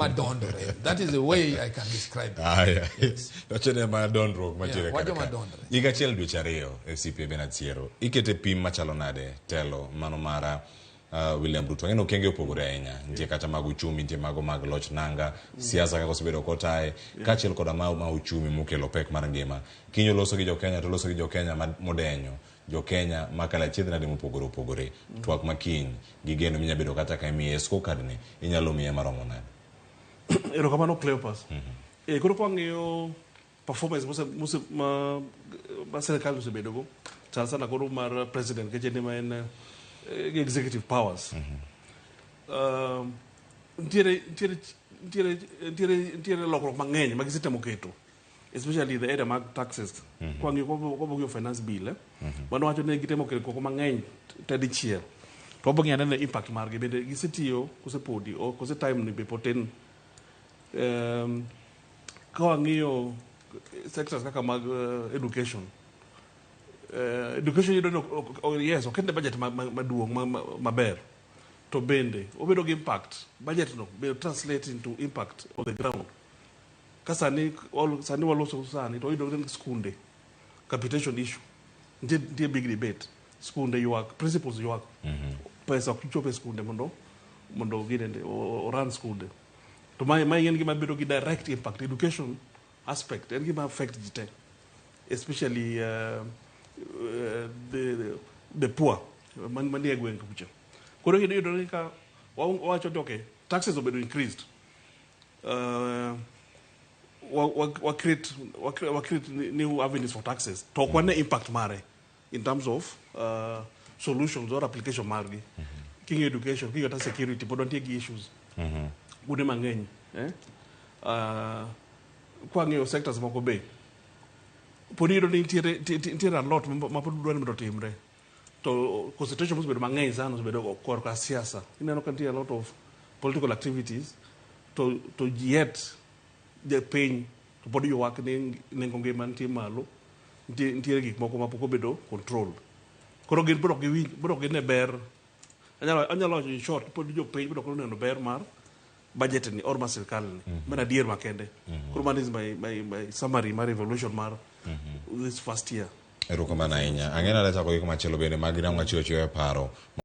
Madondore. That is the way I can describe it. Yeah. Yes. Dochene madondro Yeah, wajo madondore. Iga chiel dweche ariyo FCP Benard Siero. Ikete pim machalo nade telo mano mara William Ruto. Ngeno kenge opogore ahinya. Nitie kata mag uchumi, nitie mago mag loch nanga, siasa kaka osebedo kotae, kachiel koda ma uchumi mokelo pek mar ngima. Kinyo loso gi jo-Kenya to loso gi jo-Kenya modenyo. Jo-Kenya makala chiedh nade mopogore opogore. Twak makiny gi geno minya bedo kata ka imiye scorecard ni inyalo miye maromo nade. Erokamano Cleopas. Koro kwang'iyo performance ma sirkal osebedogo, sana koro mar president kechende ma en executive powers. Ntiere lokruok mang'eny ma gisetemo keto, especially the area mag taxes. Kwang'iyo kobogiyo finance bill, mano wacho ni gitemo keto koko mang'eny tadichiel. To wabong'e anene impact margi bende gisetiyo kosepodi o kose time ni be poten kawang'iyo sectors kaka mag education. Education yes, okende budget maduong' maber. To bende, obedo gi impact. Budget no be translate into impact on the ground. Kasani waloso sani to oyudo ni skunde. Capitation issue. Ndiye big debate. Skunde yuak, principles yuak. Pesa kuchope skunde mondo gidende o run skunde. To my yen gima bedo gi direct impact education aspect and gima affect jite, especially the poor mani egwen kucha. Koro yudo ni ka wacho okay, taxes obedo increased. We create new avenues for taxes. To kwane impact mare in terms of solutions or application margi. King education, king security, but don't take issues. Bude mang'eny kwang'iyo sectors moko be podi yudo ni ntiere a lot ma pod dwani mondo timre to concentration mosebedo mang'eny sana osebedo korka siasa. Ineno ka ntiere a lot of political activities to yet the piny to pod ywak ni nengo ngima nitie malo, ntiere gik moko mapok obedo control. Koro gin biro gine ber anyalo wacho in short pod jopiny biro neno ber mar budget ni or mar sirkal ni mana dier makende. Koro man is my summary mar evolution mar this first year. Erokamano ahinya. Ang'ena leta ko machielo bende mag rang machiwo paro